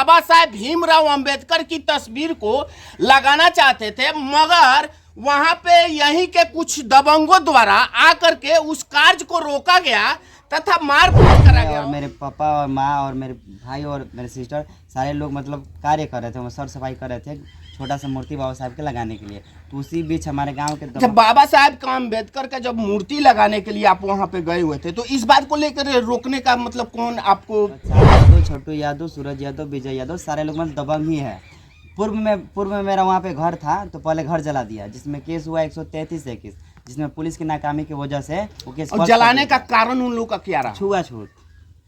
बाबा साहेब भीमराव अंबेडकर की तस्वीर को लगाना चाहते थे, मगर वहां पे यहीं के कुछ दबंगों द्वारा आकर के उस कार्य को रोका गया तथा मारपीट करा गया। और मेरे पापा और माँ और मेरे भाई और मेरे सिस्टर सारे लोग मतलब कार्य कर रहे थे, वो सर सफाई कर रहे थे छोटा सा मूर्ति बाबा साहब के लगाने के लिए। तो उसी बीच हमारे गांव के जब बाबा साहेब का अम्बेडकर का जब मूर्ति लगाने के लिए आप वहां पे गए हुए थे, तो इस बात को लेकर रोकने का मतलब कौन आपको? यादव, छोटू यादव, सूरज यादव, विजय यादव सारे लोग मतलब दबंग ही है। पूर्व में मेरा वहाँ पे घर था, तो पहले घर जला दिया, जिसमें केस हुआ 133-21, जिसमें पुलिस की नाकामी की वजह से वो केस। और जलाने का कारण उन लोगों का क्या रहा?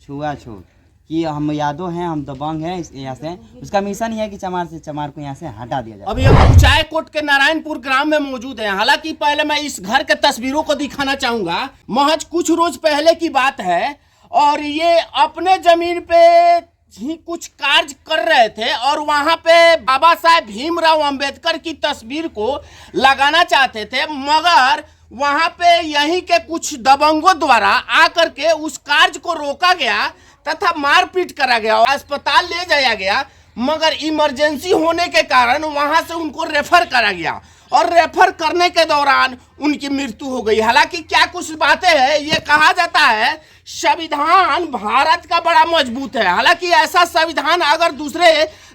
छुआछूत कि हम यादव हैं, हम दबंग हैं, यहाँ से उसका मिशन ही है कि चमार को यहाँ से हटा दिया जाए। अभी हम ऊंचाई कोट के नारायणपुर ग्राम में मौजूद हैं। हालांकि पहले मैं इस घर के तस्वीरों को दिखाना चाहूंगा। महज कुछ रोज पहले की बात है और ये अपने जमीन पे ही कुछ कार्य कर रहे थे और वहां पे बाबा साहेब भीमराव अंबेडकर की तस्वीर को लगाना चाहते थे, मगर वहां पे यहीं के कुछ दबंगों द्वारा आकर के उस कार्य को रोका गया तथा मारपीट करा गया, अस्पताल ले जाया गया, मगर इमरजेंसी होने के कारण वहां से उनको रेफर करा गया और रेफर करने के दौरान उनकी मृत्यु हो गई। हालांकि क्या कुछ बातें हैं, ये कहा जाता है संविधान भारत का बड़ा मजबूत है। हालांकि ऐसा संविधान अगर दूसरे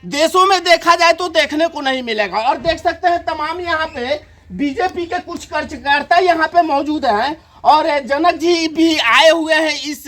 देशों में देखा जाए तो देखने को नहीं मिलेगा। और देख सकते हैं तमाम यहाँ पे बीजेपी के कुछ कार्यकर्ता यहाँ पे मौजूद हैं और जनक जी भी आए हुए हैं इस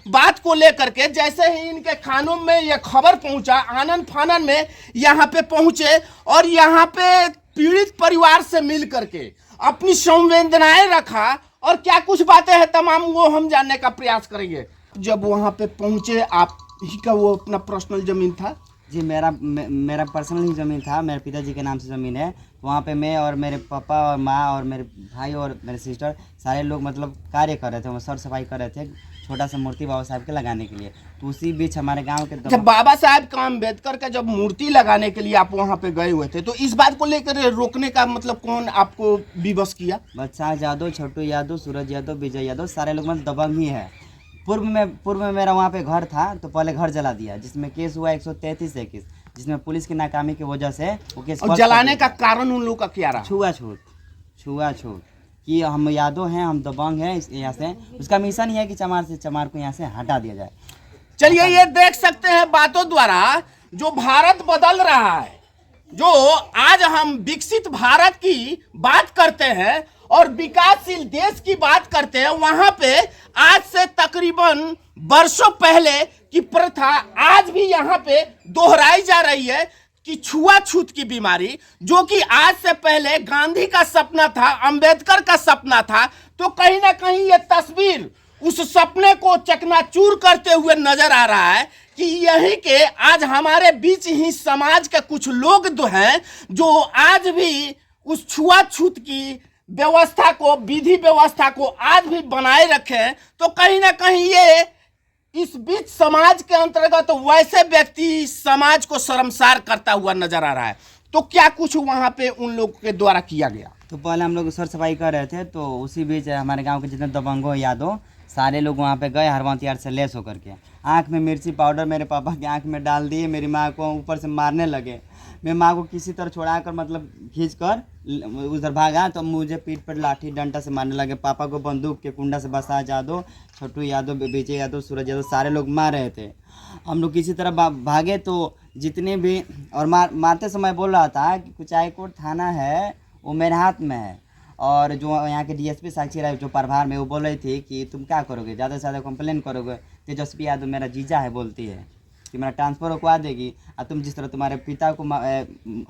बात को लेकर के। जैसे ही इनके खानों में यह खबर पहुंचा, आनन फानन में यहाँ पे पहुंचे और यहाँ पे पीड़ित परिवार से मिल करके अपनी संवेदनाएं रखा और क्या कुछ बातें हैं तमाम वो हम जानने का प्रयास करेंगे। जब वहाँ पे पहुंचे, आप ही का वो अपना पर्सनल जमीन था? जी, मेरा पर्सनल ही ज़मीन था, मेरे पिताजी के नाम से ज़मीन है। वहाँ पे मैं और मेरे पापा और माँ और मेरे भाई और मेरे सिस्टर सारे लोग मतलब कार्य कर रहे थे, वो सर सफाई कर रहे थे छोटा सा मूर्ति बाबा साहब के लगाने के लिए। तो उसी बीच हमारे गांव के जब बाबा साहेब का अम्बेडकर का जब मूर्ति लगाने के लिए आप वहाँ पे गए हुए थे, तो इस बात को लेकर रोकने का मतलब कौन आपको विवश किया? बच्चा यादव, छोटू यादव, सूरज यादव, विजय यादव सारे लोग मतलब दबंग ही है। पूर्व में मेरा वहाँ पे घर था, तो पहले घर जला दिया, जिसमें केस हुआ 133-21, जिसमें पुलिस की नाकामी की वजह से वो केस। और जलाने का कारण उन लोगों का क्या रहा? छुआछूत कि हम यादव हैं, हम दबंग हैं, यहाँ से उसका मिशन ही है कि चमार को यहाँ से हटा दिया जाए। चलिए, ये देख सकते हैं बातों द्वारा जो भारत बदल रहा है, जो आज हम विकसित भारत की बात करते हैं और विकासशील देश की बात करते हैं, वहां पे आज से तकरीबन वर्षों पहले की प्रथा आज भी यहाँ पे दोहराई जा रही है कि छुआछूत की बीमारी, जो कि आज से पहले गांधी का सपना था, अंबेडकर का सपना था, तो कहीं ना कहीं ये तस्वीर उस सपने को चकनाचूर करते हुए नजर आ रहा है कि यही के आज हमारे बीच ही समाज के कुछ लोग जो हैं, जो आज भी उस छुआछूत की व्यवस्था को, विधि व्यवस्था को आज भी बनाए रखे। तो कहीं ना कहीं ये इस बीच समाज के अंतर्गत वैसे व्यक्ति समाज को शर्मसार करता हुआ नजर आ रहा है। तो क्या कुछ वहां पे उन लोगों के द्वारा किया गया? तो पहले हम लोग सर सफाई कर रहे थे, तो उसी बीच हमारे गांव के जितने दबंगों यादव सारे लोग वहाँ पे गए हरवा हथियार से लैस होकर के। आँख में मिर्ची पाउडर मेरे पापा के आँख में डाल दिए, मेरी माँ को ऊपर से मारने लगे। मैं माँ को किसी तरह छोड़ा कर मतलब खींच कर उधर भागा, तो मुझे पीठ पर लाठी डंडा से मारने लगे। पापा को बंदूक के कुंडा से बसा यादव, छोटू यादव, विजय यादव, सूरज यादव सारे लोग मार रहे थे। हम लोग किसी तरह भागे, तो जितने भी और मारते समय बोल रहा था कि कुचाई कोट थाना है वो मेरे हाथ में है। और जो यहाँ के डीएसपी साक्षी राय जो प्रभार में, वो बोल रही थी कि तुम क्या करोगे, ज़्यादा से ज़्यादा कंप्लेन करोगे। तेजस्वी यादव मेरा जीजा है, बोलती है कि मेरा ट्रांसफ़र रुकवा देगी, और तुम जिस तरह तुम्हारे पिता को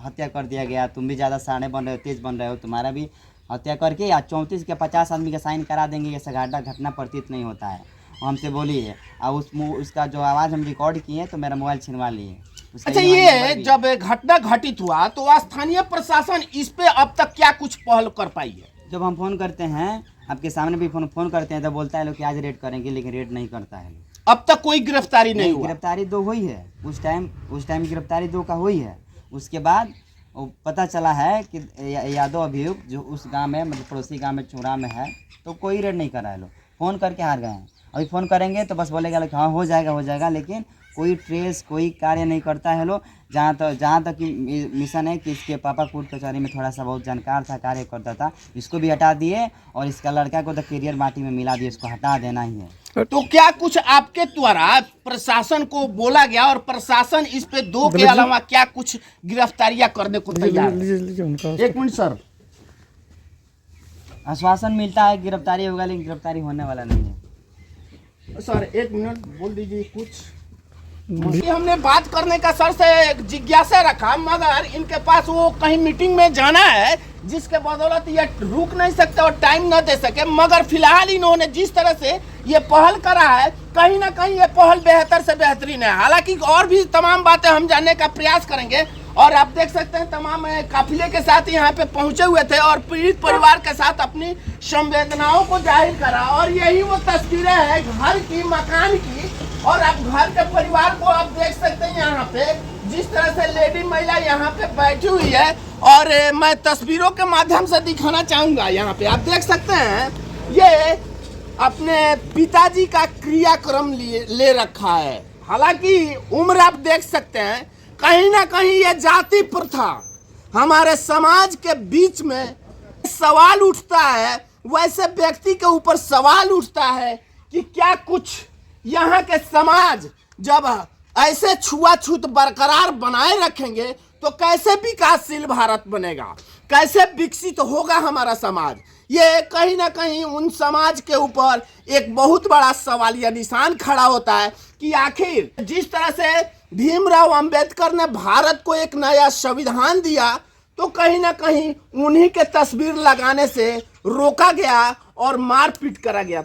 हत्या कर दिया गया, तुम भी ज़्यादा साढ़े बन रहे हो, तेज बन रहे हो, तुम्हारा भी हत्या करके या 34 के 50 आदमी का साइन करा देंगे। ये घटना प्रतीत नहीं होता है, हमसे बोली है। और उसका जो आवाज़ हम रिकॉर्ड किए तो मेरा मोबाइल छिनवा लिए। अच्छा, ये जब घटना घटित हुआ तो स्थानीय प्रशासन इस पे अब तक क्या कुछ पहल कर पाई है? जब हम फ़ोन करते हैं, आपके सामने भी फ़ोन करते हैं, तो बोलता है लोग कि आज रेड करेंगे, लेकिन रेड नहीं करता है। अब तक कोई गिरफ्तारी नहीं हुआ? गिरफ्तारी 2 हुई है, उस टाइम गिरफ्तारी 2 का हुई है। उसके बाद वो पता चला है कि यादव अभियुक्त जो उस गांव में मतलब पड़ोसी गांव में चूड़ा में है, तो कोई रेड नहीं कर रहा है। लोग फ़ोन करके हार गए हैं। अभी फ़ोन करेंगे तो बस बोलेगा लोग हाँ हो जाएगा, लेकिन कोई ट्रेस कोई कार्य नहीं करता है लोग। जहाँ तक कि मिशन है कि इसके पापा कोर्ट कचहरी में थोड़ा सा बहुत जानकार था, कार्य करता था, इसको भी हटा दिए और इसका लड़का को तो करियर माटी में मिला दिए, इसको हटा देना ही है। तो क्या कुछ आपके द्वारा प्रशासन को बोला गया और प्रशासन इस पे 2 के अलावा क्या कुछ गिरफ्तारियां करने को तैयार है? एक मिनट सर, आश्वासन मिलता है गिरफ्तारी होगा, लेकिन गिरफ्तारी होने वाला नहीं है। सर एक मिनट बोल दीजिए कुछ। ये हमने बात करने का सर से जिज्ञासा रखा, मगर इनके पास वो कहीं मीटिंग में जाना है जिसके बदौलत ये रुक नहीं सकते और टाइम न दे सके। मगर फिलहाल इन्होंने जिस तरह से ये पहल करा है, कहीं ना कहीं ये पहल बेहतर से बेहतरीन है। हालांकि और भी तमाम बातें हम जानने का प्रयास करेंगे। और आप देख सकते हैं तमाम काफिले के साथ यहाँ पे पहुंचे हुए थे और पीड़ित परिवार के साथ अपनी संवेदनाओं को जाहिर करा। और यही वो तस्वीरें हैं घर की, मकान की। और आप घर के परिवार को आप देख सकते हैं यहाँ पे जिस तरह से लेडी महिला यहाँ पे बैठी हुई है। और मैं तस्वीरों के माध्यम से दिखाना चाहूंगा। यहाँ पे आप देख सकते हैं ये अपने पिताजी का क्रियाक्रम ले रखा है। हालांकि उम्र आप देख सकते हैं, कहीं ना कहीं ये जाति प्रथा हमारे समाज के बीच में सवाल उठता है। वैसे व्यक्ति के ऊपर सवाल उठता है कि क्या कुछ यहाँ के समाज जब ऐसे छुआछूत बरकरार बनाए रखेंगे तो कैसे विकासशील भारत बनेगा, कैसे विकसित होगा हमारा समाज। ये कहीं ना कहीं उन समाज के ऊपर एक बहुत बड़ा सवालिया निशान खड़ा होता है कि आखिर जिस तरह से भीमराव अंबेडकर ने भारत को एक नया संविधान दिया, तो कहीं ना कहीं उन्हीं के तस्वीर लगाने से रोका गया और मारपीट करा गया।